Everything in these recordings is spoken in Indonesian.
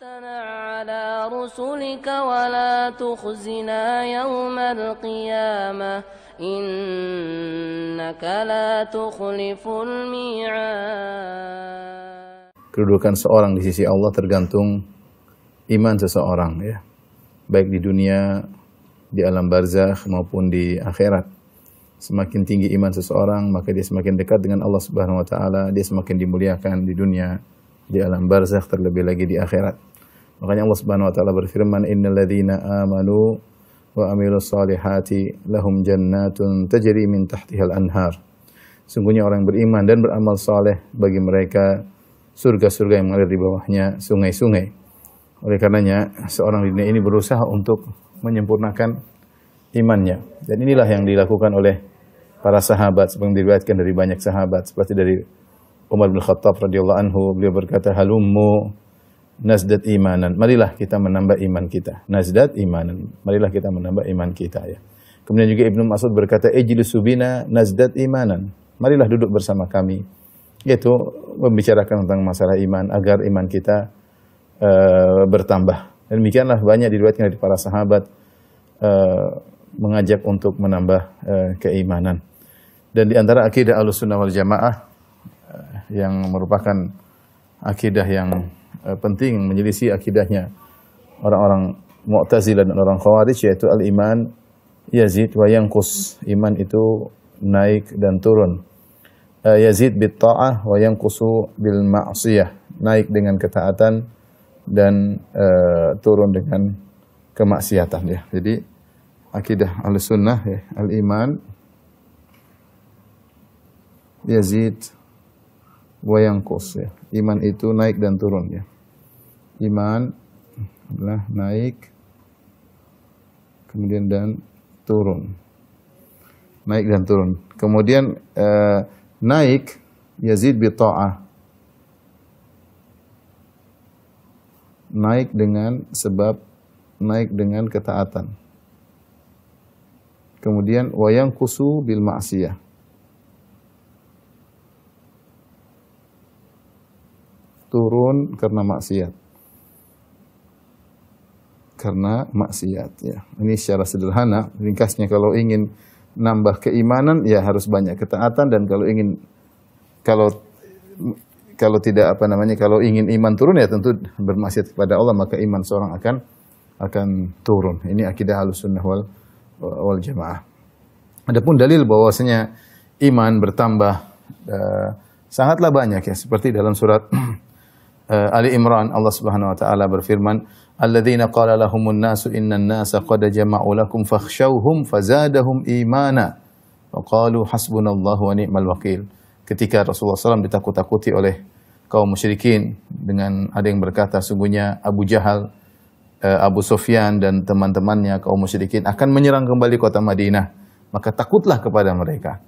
على رسلك ولا تخزنا يوم القيامة إنك لا تخلف الميعاد. Kedudukan seorang di sisi Allah tergantung iman seseorang, ya, baik di dunia, di alam barzakh maupun di akhirat. Semakin tinggi iman seseorang, maka dia semakin dekat dengan Allah Subhanahu wa taala, dia semakin dimuliakan di dunia, di alam barzakh, terlebih lagi di akhirat. Makanya Allah Subhanahu wa taala berfirman, "Innal ladzina amanu wa amilus solihati lahum jannatun tajri min tahtihal anhar." Sungguhnya orang beriman dan beramal saleh, bagi mereka surga-surga yang mengalir di bawahnya sungai-sungai. Oleh karenanya, seorang di dunia ini berusaha untuk menyempurnakan imannya. Dan inilah yang dilakukan oleh para sahabat, seperti diriwayatkan dari banyak sahabat, seperti dari Umar bin Khattab radhiyallahu anhu, beliau berkata, "Halummu nazdat imanan." Marilah kita menambah iman kita. Nazdat imanan. Marilah kita menambah iman kita, ya. Kemudian juga Ibnu Mas'ud berkata, "Ijlisu bina nazdat imanan." Marilah duduk bersama kami. Yaitu membicarakan tentang masalah iman agar iman kita bertambah. Dan demikianlah banyak diriwayatkan dari para sahabat mengajak untuk menambah keimanan. Dan di antara akidah Ahlussunnah wal Jamaah yang merupakan akidah yang penting, menyelisih akidahnya orang-orang Mu'tazilah dan orang Khawarij, yaitu al-iman yazid wa yanqus. Iman itu naik dan turun. Yazid bit ta'ah wa yanqusu bil ma'siyah. Naik dengan ketaatan dan turun dengan kemaksiatan, ya. Jadi akidah Ahlussunnah, ya, al-iman yazid wa yanqus, ya. Iman itu naik dan turun, ya. Iman adalah naik kemudian dan turun. Naik dan turun. Kemudian naik yazid bi ta'ah. Naik dengan sebab naik dengan ketaatan. Kemudian wa yanqusu bil ma'siyah. Turun karena maksiat. Karena maksiat, ya. Ini secara sederhana, ringkasnya, kalau ingin nambah keimanan, ya harus banyak ketaatan, dan kalau tidak kalau ingin iman turun, ya tentu bermaksiat kepada Allah, maka iman seorang akan turun. Ini akidah Ahlussunnah wal Jamaah. Adapun dalil bahwasanya iman bertambah sangatlah banyak, ya, seperti dalam surat Ali Imran, Allah Subhanahu wa taala berfirman, "Alladzina qala lahumun nasu innan nasa qad jama'u lakum fakhshawhum fazadahum imana wa qalu hasbunallahu wa ni'mal wakil." Ketika Rasulullah SAW ditakut-takuti oleh kaum musyrikin, dengan ada yang berkata, sungguhnya Abu Jahal, Abu Sufyan dan teman-temannya kaum musyrikin akan menyerang kembali kota Madinah, maka takutlah kepada mereka.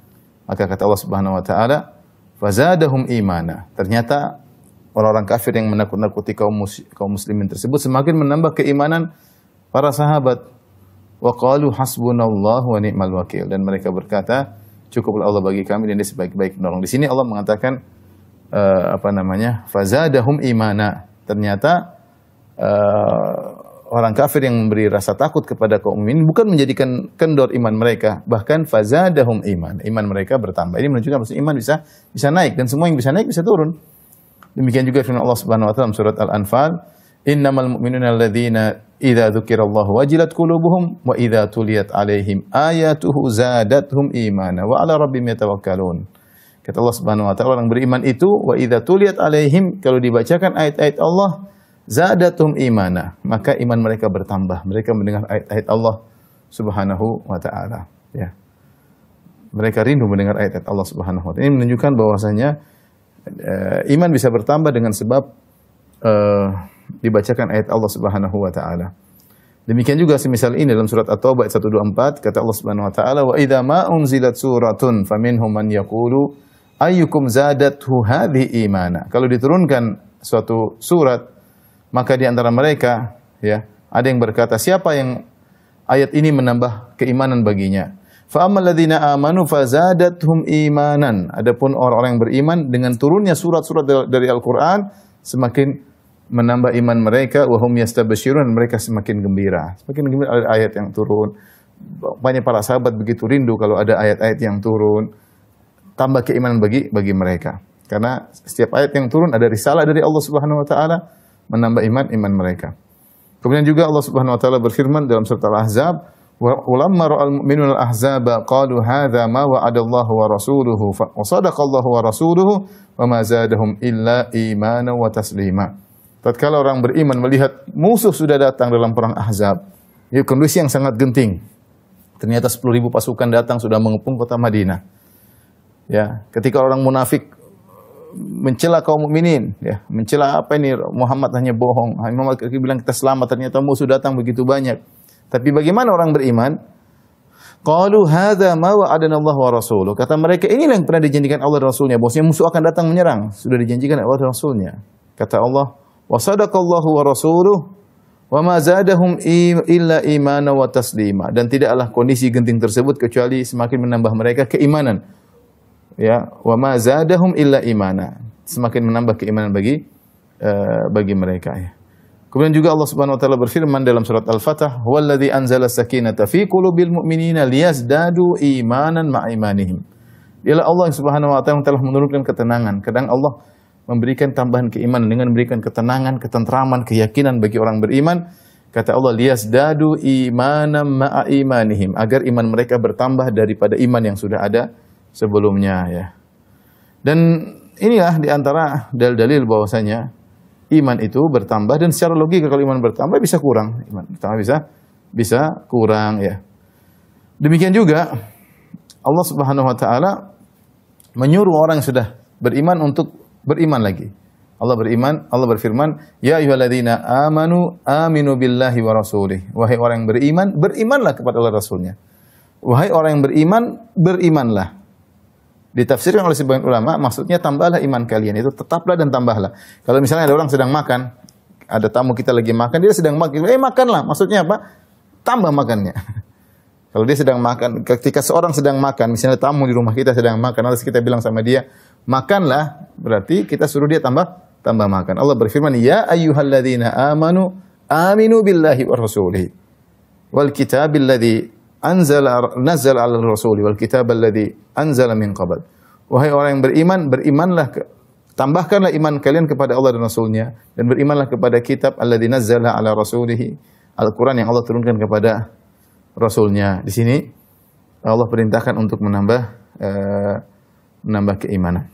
Maka kata Allah Subhanahu wa taala, fazadahum imana. Ternyata orang-orang kafir yang menakut-nakuti kaum muslimin tersebut semakin menambah keimanan para sahabat. Wa qalu hasbunallahu wa ni'mal wakil. Dan mereka berkata, cukuplah Allah bagi kami dan dia sebaik-baik penolong. Di sini Allah mengatakan fazadahum imana. Ternyata orang kafir yang memberi rasa takut kepada kaum mukminin bukan menjadikan kendor iman mereka, bahkan fazadahum iman. Iman mereka bertambah. Ini menunjukkan bahwa iman bisa naik, dan semua yang bisa naik bisa turun. Demikian juga firman Allah Subhanahu wa taala surat Al-Anfal, "Innamal mu'minuna alladzina idza dzukirallahu wajilat qulubuhum wa idza tuliyat 'alaihim ayatuhu zadatuhum imana wa 'ala rabbihim yatawakkalun." Kata Allah Subhanahu wa taala, orang beriman itu wa idza tuliyat 'alaihim, kalau dibacakan ayat-ayat Allah, zadatuhum imana, maka iman mereka bertambah. Mereka mendengar ayat-ayat Allah Subhanahu wa taala, ya. Mereka rindu mendengar ayat-ayat Allah Subhanahu wa taala. Ini menunjukkan bahwasanya iman bisa bertambah dengan sebab dibacakan ayat Allah Subhanahu wa taala. Demikian juga semisal ini dalam surat At-Taubah ayat 124, kata Allah Subhanahu wa taala, "Wa idza ma unzilat suratun faminhum man yaqulu ayyukum zadathu hadhihi imana." Kalau diturunkan suatu surat, maka di antara mereka, ya, ada yang berkata, siapa yang ayat ini menambah keimanan baginya? Fa ammal ladzina amanu fazadathum imanan. Adapun orang-orang yang beriman, dengan turunnya surat-surat dari Al-Qur'an, semakin menambah iman mereka, wa hum yastabshirun, mereka semakin gembira. Semakin gembira ada ayat yang turun. Banyak para sahabat begitu rindu kalau ada ayat-ayat yang turun. Tambah keimanan bagi mereka. Karena setiap ayat yang turun ada risalah dari Allah Subhanahu wa taala menambah iman mereka. Kemudian juga Allah Subhanahu wa taala berfirman dalam surat Al-Ahzab, "Walamma ra'al mu'minuna al-ahzaba qalu hadza ma wa'adallahu wa rasuluhu wa sadaqallahu wa rasuluhu wa ma zadahum illa imanan wa taslima." Tatkala orang beriman melihat musuh sudah datang dalam perang Ahzab, itu kondisi yang sangat genting. Ternyata 10.000 pasukan datang sudah mengepung kota Madinah. Ya, ketika orang munafik mencela kaum mukminin, ya, mencela apa ini Muhammad hanya bohong. Muhammad bilang kita selamat, ternyata musuh datang begitu banyak. Tapi bagaimana orang beriman? Qalu hadza ma wa'adana Allah wa rasuluhu. Kata mereka, inilah yang pernah dijanjikan Allah dan Rasulnya. Bahwasanya musuh akan datang menyerang, sudah dijanjikan Allah dan Rasulnya. Kata Allah, wa sadaqallahu wa rasuluhu wa ma zadahum illa imanan wa taslima. Dan tidaklah kondisi genting tersebut kecuali semakin menambah mereka keimanan. Ya, wa ma zadahum illa imana, semakin menambah keimanan bagi mereka, ya. Kemudian juga Allah Subhanahu wa taala berfirman dalam surat Al-Fatah, "Huwallazi anzala sakinata fi qulubil mu'minina liyazdadu imanan ma'a imanihim." Dialah Allah yang Subhanahu wa taala yang telah menurunkan ketenangan. Kadang Allah memberikan tambahan keimanan dengan memberikan ketenangan, ketentraman, keyakinan bagi orang beriman. Kata Allah, liyazdadu imanan ma'a imanihim, agar iman mereka bertambah daripada iman yang sudah ada sebelumnya, ya. Dan inilah diantara dalil-dalil bahwasanya iman itu bertambah, dan secara logika kalau iman bertambah bisa kurang, iman bertambah bisa kurang, ya. Demikian juga Allah Subhanahu wa taala menyuruh orang yang sudah beriman untuk beriman lagi. Allah berfirman, "Ya ayyuhalladzina aminu billahi wa rasulih." Wahai orang yang beriman, berimanlah kepada Allah Rasulnya. Wahai orang yang beriman, berimanlah. Ditafsirkan oleh sebagian ulama, maksudnya tambahlah iman kalian, itu tetaplah dan tambahlah. Kalau misalnya ada orang sedang makan, ada tamu kita lagi makan, dia sedang makan, makanlah. Maksudnya apa? Tambah makannya. Kalau dia sedang makan, ketika seorang sedang makan, misalnya tamu di rumah kita sedang makan, lalu kita bilang sama dia, makanlah, berarti kita suruh dia tambah makan. Allah berfirman, "Ya ayyuhalladzina aminu billahi wa rasulihi wal kitabil ladzi nazzala 'alal rasuli wal kitabal ladzi anzala min qabl." Wahai orang yang beriman, berimanlah, tambahkanlah iman kalian kepada Allah dan Rasulnya, dan berimanlah kepada kitab alladzi nazzala 'ala rasulihi, Al-Qur'an yang Allah turunkan kepada Rasulnya. Di sini Allah perintahkan untuk menambah keimanan.